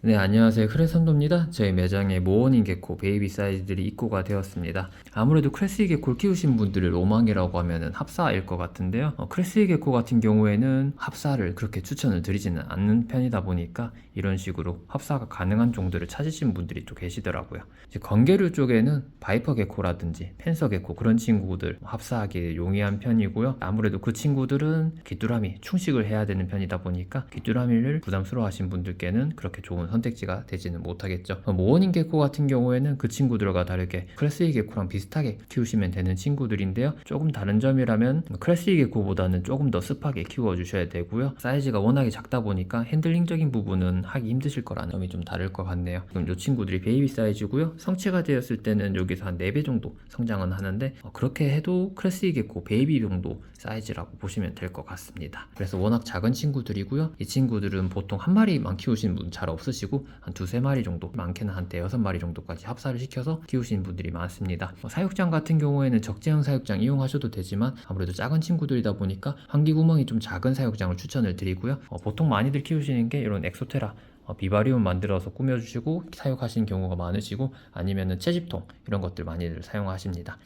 네, 안녕하세요. 크레선도입니다. 저희 매장에 모어닝 개코 베이비 사이즈들이 입고가 되었습니다. 아무래도 크레스이 개코를 키우신 분들을 로망이라고 하면은 합사일 것 같은데요. 크레스이 개코 같은 경우에는 합사를 그렇게 추천을 드리지는 않는 편이다 보니까 이런 식으로 합사가 가능한 종들을 찾으신 분들이 또 계시더라고요. 이제 건개류 쪽에는 바이퍼 개코라든지 펜서 개코 그런 친구들 합사하기 용이한 편이고요. 아무래도 그 친구들은 귀뚜라미 충식을 해야 되는 편이다 보니까 귀뚜라미를 부담스러워 하신 분들께는 그렇게 좋은 선택지가 되지는 못하겠죠. 모어닝 개코 같은 경우에는 그 친구들과 다르게 크레스이 개코랑 비슷하게 키우시면 되는 친구들인데요. 조금 다른 점이라면 크레스이 개코보다는 조금 더 습하게 키워주셔야 되고요. 사이즈가 워낙에 작다 보니까 핸들링적인 부분은 하기 힘드실 거라는 점이 좀 다를 것 같네요. 그럼 이 친구들이 베이비 사이즈고요. 성체가 되었을 때는 여기서 한 4배 정도 성장은 하는데 그렇게 해도 크레스이 개코 베이비 정도 사이즈라고 보시면 될 것 같습니다. 그래서 워낙 작은 친구들이고요. 이 친구들은 보통 한 마리만 키우시는 분 잘 없으시고 한 두세 마리 정도, 많게는 한 대여섯 마리 정도까지 합사를 시켜서 키우시는 분들이 많습니다. 사육장 같은 경우에는 적재형 사육장 이용하셔도 되지만 아무래도 작은 친구들이다 보니까 환기 구멍이 좀 작은 사육장을 추천을 드리고요. 보통 많이들 키우시는 게 이런 엑소테라 비바리움 만들어서 꾸며주시고 사육하시는 경우가 많으시고 아니면은 채집통 이런 것들 많이들 사용하십니다.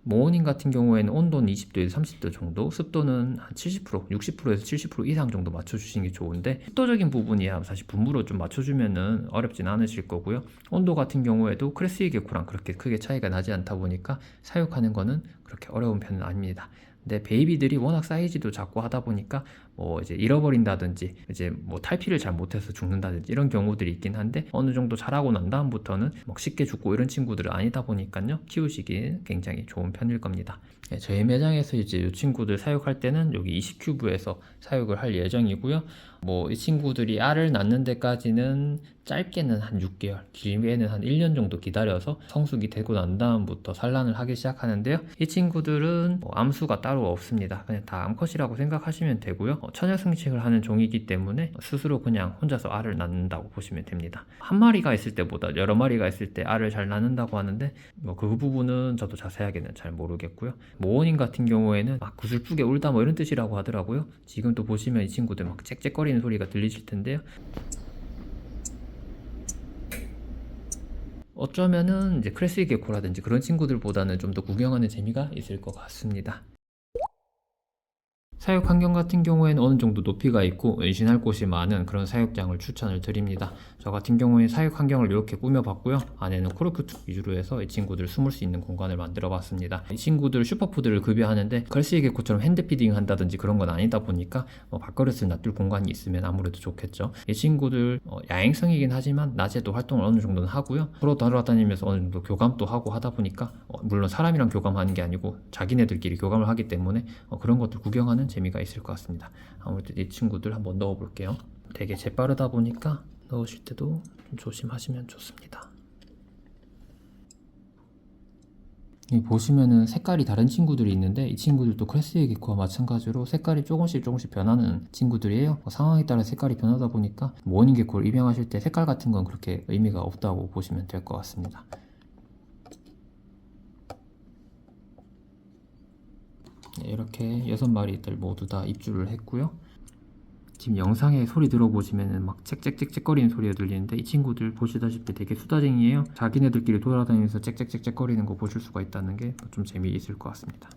모어닝 같은 경우에는 온도는 20도에서 30도 정도, 습도는 한 70%, 60%에서 70% 이상 정도 맞춰주시는 게 좋은데 습도적인 부분이야 사실 분무로 좀 맞춰주면은 어렵진 않으실 거고요. 온도 같은 경우에도 크레스이 개코랑 그렇게 크게 차이가 나지 않다 보니까 사육하는 거는 그렇게 어려운 편은 아닙니다. 근데 베이비들이 워낙 사이즈도 작고 하다 보니까 이제 잃어버린다든지 이제 탈피를 잘 못해서 죽는다든지 이런 경우들이 있긴 한데 어느 정도 자라고 난 다음부터는 막 쉽게 죽고 이런 친구들은 아니다 보니까요 키우시기 굉장히 좋은 편일 겁니다. 네, 저희 매장에서 이제 이 친구들 사육할 때는 여기 20큐브에서 사육을 할 예정이고요. 이 친구들이 알을 낳는 데까지는 짧게는 한 6개월, 길게는 한 1년 정도 기다려서 성숙이 되고 난 다음부터 산란을 하기 시작하는데요. 이 친구들은 암수가 따로 없습니다. 그냥 다 암컷이라고 생각하시면 되고요. 천연 성식을 하는 종이기 때문에 스스로 그냥 혼자서 알을 낳는다고 보시면 됩니다. 한 마리가 있을 때보다 여러 마리가 있을 때 알을 잘 낳는다고 하는데 그 부분은 저도 자세하게는 잘 모르겠고요. 모어닝 같은 경우에는 막 구슬프게 울다 이런 뜻이라고 하더라고요. 지금 또 보시면 이 친구들 막 짹짹거리는 소리가 들리실 텐데요. 어쩌면은 이제 크레스이 개코라든지 그런 친구들보다는 좀 더 구경하는 재미가 있을 것 같습니다. 사육 환경 같은 경우에는 어느 정도 높이가 있고 은신할 곳이 많은 그런 사육장을 추천을 드립니다. 저 같은 경우에 사육 환경을 이렇게 꾸며봤고요. 안에는 코르크 위주로 해서 이 친구들 숨을 수 있는 공간을 만들어 봤습니다. 이 친구들 슈퍼푸드를 급여하는데 크레스이 개코처럼 핸드피딩 한다든지 그런 건 아니다 보니까 밥그릇을 놔둘 공간이 있으면 아무래도 좋겠죠. 이 친구들 야행성이긴 하지만 낮에도 활동을 어느 정도는 하고요. 서로 돌아다니면서 어느 정도 교감도 하고 하다 보니까 물론 사람이랑 교감하는 게 아니고 자기네들끼리 교감을 하기 때문에 그런 것들 구경하는 재미가 있을 것 같습니다. 아무래도 이 친구들 한번 넣어 볼게요. 되게 재빠르다 보니까 넣으실 때도 좀 조심하시면 좋습니다. 여기 보시면은 색깔이 다른 친구들이 있는데 이 친구들도 크레스이 개코와 마찬가지로 색깔이 조금씩 변하는 친구들이에요. 상황에 따라 색깔이 변하다 보니까 모어닝 개코를 입양하실 때 색깔 같은 건 그렇게 의미가 없다고 보시면 될 것 같습니다. 이렇게 6마리들 모두 다 입주를 했고요. 지금 영상에 소리 들어보시면은 막 짹짹짹짹거리는 소리가 들리는데 이 친구들 보시다시피 되게 수다쟁이에요. 자기네들끼리 돌아다니면서 짹짹짹짹거리는 거 보실 수가 있다는 게 좀 재미있을 것 같습니다.